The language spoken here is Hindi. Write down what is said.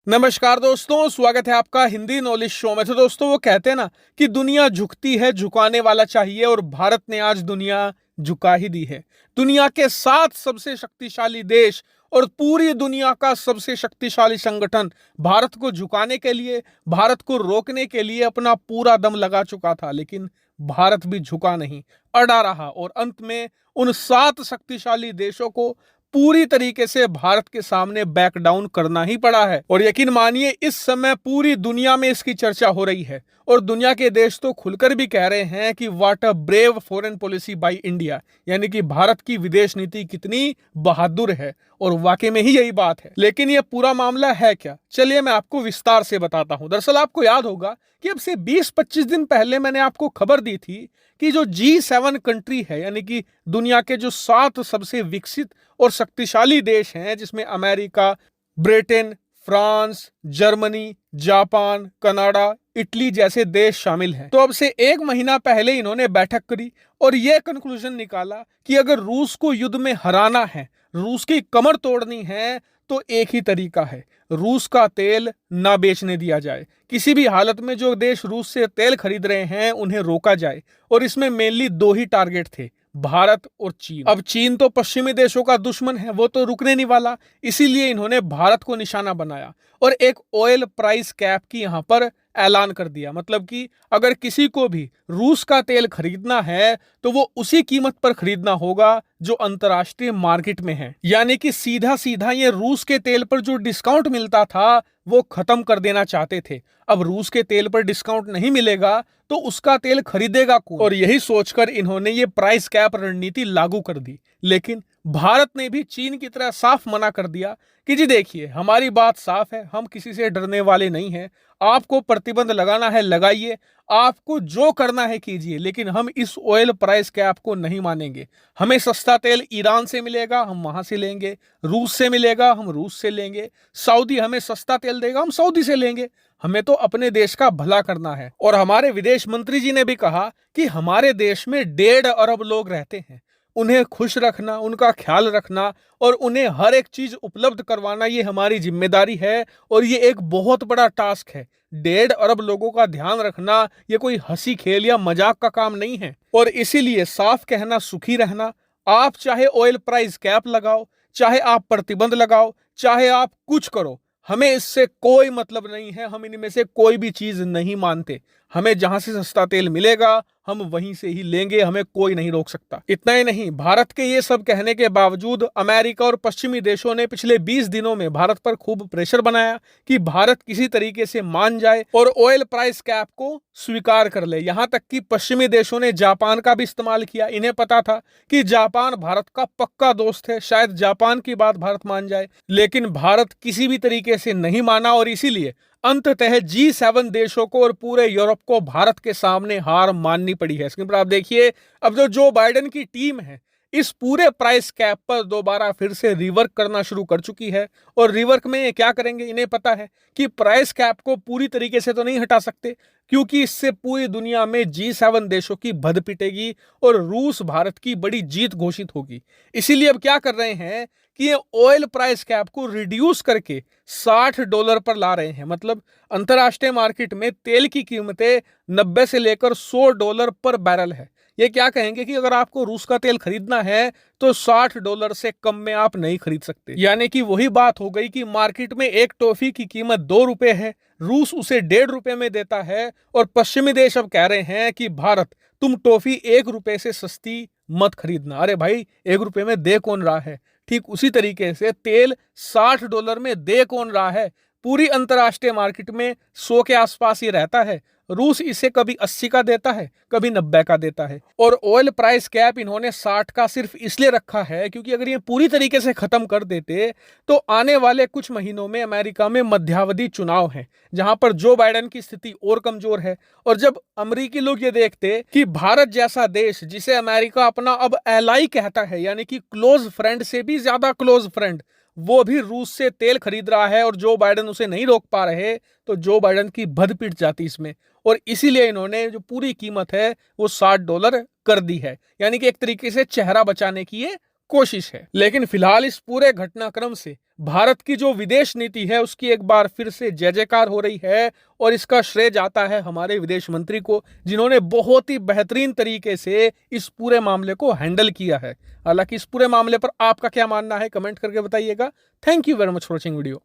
नमस्कार दोस्तों, स्वागत है आपका हिंदी नॉलेज शो में। तो दोस्तों, वो कहते हैं ना कि दुनिया झुकती है, झुकाने वाला चाहिए, और भारत ने आज दुनिया झुका ही दी है। दुनिया के 7 सबसे शक्तिशाली देश और पूरी दुनिया का सबसे शक्तिशाली संगठन भारत को झुकाने के लिए, भारत को रोकने के लिए अपना पूरा दम लगा चुका था, लेकिन भारत भी झुका नहीं, अड़ा रहा, और अंत में उन 7 शक्तिशाली देशों को पूरी तरीके से भारत के सामने बैक डाउन करना ही पड़ा है। और यकीन मानिए, इस समय पूरी दुनिया में इसकी चर्चा हो रही है, और दुनिया के देश तो खुलकर भी कह रहे हैं कि what a brave foreign policy by India, यानी कि भारत की विदेश नीति कितनी बहादुर है। और वाकई में ही यही बात है। लेकिन यह पूरा मामला है क्या, चलिए मैं आपको विस्तार से बताता हूं। दरअसल आपको याद होगा कि अब से 20-25 दिन पहले मैंने आपको खबर दी थी कि जो G7 कंट्री है, यानी कि दुनिया के जो 7 सबसे विकसित और शक्तिशाली देश हैं, जिसमें America, Britain, France, Germany, Japan, Canada, Italy जैसे देश शामिल हैं। तो अब से 1 महीना पहले इन्होंने बैठक करी और यह कंक्लूजन निकाला कि अगर रूस को युद्ध में हराना है, रूस की कमर तोड़नी है, तो एक ही तरीका है, रूस का तेल ना बेचने दिया जाए। किसी भी हालत में जो देश रूस से तेल खरीद रहे हैं उन्हें रोका जाए। और इसमें मेनली 2 ही टारगेट थे, भारत और चीन। अब चीन तो पश्चिमी देशों का दुश्मन है, वो तो रुकने नहीं वाला, इसीलिए इन्होंने भारत को निशाना बनाया और एक ऑयल प्राइस कैप की यहां पर ऐलान कर दिया। मतलब कि अगर किसी को भी रूस का तेल खरीदना है तो वो उसी कीमत पर खरीदना होगा जो अंतर्राष्ट्रीय मार्केट में है। यानी कि सीधा सीधा ये रूस के तेल पर जो डिस्काउंट मिलता था वो खत्म कर देना चाहते थे। अब रूस के तेल पर डिस्काउंट नहीं मिलेगा तो उसका तेल खरीदेगा कौन, और यही सोचकर इन्होंने ये प्राइस कैप रणनीति लागू कर दी। लेकिन भारत ने भी चीन की तरह साफ मना कर दिया कि जी देखिए, हमारी बात साफ है, हम किसी से डरने वाले नहीं हैं। आपको प्रतिबंध लगाना है लगाइए, आपको जो करना है कीजिए, लेकिन हम इस ऑयल प्राइस कैप को नहीं मानेंगे। हमें सस्ता तेल ईरान से मिलेगा, हम वहां से लेंगे। रूस से मिलेगा, हम रूस से लेंगे। सऊदी हमें सस्ता तेल देगा, हम सऊदी से लेंगे। हमें तो अपने देश का भला करना है। और हमारे विदेश मंत्री जी ने भी कहा कि हमारे देश में 1.5 अरब लोग रहते हैं, उन्हें खुश रखना, उनका ख्याल रखना और उन्हें हर एक चीज उपलब्ध करवाना, ये हमारी जिम्मेदारी है। और ये एक बहुत बड़ा टास्क है। 1.5 अरब लोगों का ध्यान रखना ये कोई हंसी खेल या मजाक का काम नहीं है। और इसीलिए साफ कहना सुखी रहना। आप चाहे ऑयल प्राइस कैप लगाओ, चाहे आप प्रतिबंध लगाओ, चाहे आप कुछ करो, हमें इससे कोई मतलब नहीं है। हम इनमें से कोई भी चीज नहीं मानते। हमें जहां से सस्ता तेल मिलेगा हम वहीं से ही लेंगे, हमें कोई नहीं रोक सकता। इतना ही नहीं, भारत के ये सब कहने के बावजूद अमेरिका और पश्चिमी देशों ने पिछले 20 दिनों में भारत पर खूब प्रेशर बनाया कि भारत किसी तरीके से मान जाए और ऑयल प्राइस कैप को स्वीकार कर ले। यहां तक कि पश्चिमी देशों ने जापान का भी इस्तेमाल किया। इन्हें पता था कि जापान भारत का पक्का दोस्त है, शायद जापान की बात भारत मान जाए, लेकिन भारत किसी भी तरीके से नहीं माना। और इसीलिए अंततः G7 देशों को और पूरे यूरोप को भारत के सामने हार माननी पड़ी है। स्क्रीन पर आप देखिए, अब जो बाइडेन की टीम है इस पूरे प्राइस कैप पर दोबारा फिर से रिवर्क करना शुरू कर चुकी है। और रिवर्क में ये क्या करेंगे, इन्हें पता है कि प्राइस कैप को पूरी तरीके से तो नहीं हटा सकते, क्योंकि इससे पूरी दुनिया में G7 देशों की भद पिटेगी और रूस भारत की बड़ी जीत घोषित होगी। इसीलिए अब क्या कर रहे हैं कि ये ऑयल प्राइस कैप को रिड्यूस करके $60 पर ला रहे हैं। मतलब अंतर्राष्ट्रीय मार्केट में तेल की कीमतें 90 से लेकर $100 पर बैरल है। ये क्या कहेंगे कि अगर आपको रूस का तेल खरीदना है तो $60 से कम में आप नहीं खरीद सकते। यानी कि वही बात हो गई कि मार्केट में एक टॉफी की कीमत ₹2 है, रूस उसे ₹1.5 में देता है, और पश्चिमी देश अब कह रहे हैं कि भारत तुम टॉफी ₹1 से सस्ती मत खरीदना। अरे भाई, ₹1 में दे कौन रहा है? ठीक उसी तरीके से तेल $60 में दे कौन रहा है? पूरी अंतर्राष्ट्रीय मार्केट में 100 के आसपास ही रहता है। रूस इसे कभी 80 का देता है, कभी 90 का देता है। और ऑयल प्राइस कैप इन्होंने 60 का सिर्फ इसलिए रखा है क्योंकि अगर ये पूरी तरीके से खत्म कर देते तो आने वाले कुछ महीनों में अमेरिका में मध्यावधि चुनाव है, जहां पर जो बाइडेन की स्थिति और कमजोर है। और जब अमेरिकी लोग ये देखते कि भारत जैसा देश, जिसे अमेरिका अपना अब एलाई कहता है, यानी कि क्लोज फ्रेंड से भी ज्यादा क्लोज फ्रेंड, वो भी रूस से तेल खरीद रहा है और जो बाइडेन उसे नहीं रोक पा रहे, तो जो बाइडेन की भद पिट जाती इसमें। और इसीलिए इन्होंने जो पूरी कीमत है वो $60 कर दी है। यानी कि एक तरीके से चेहरा बचाने की ये कोशिश है। लेकिन फिलहाल इस पूरे घटनाक्रम से भारत की जो विदेश नीति है उसकी एक बार फिर से जय जयकार हो रही है और इसका श्रेय जाता है हमारे विदेश मंत्री को, जिन्होंने बहुत ही बेहतरीन तरीके से इस पूरे मामले को हैंडल किया है। हालांकि इस पूरे मामले पर आपका क्या मानना है कमेंट करके बताइएगा। Thank you very much for watching video.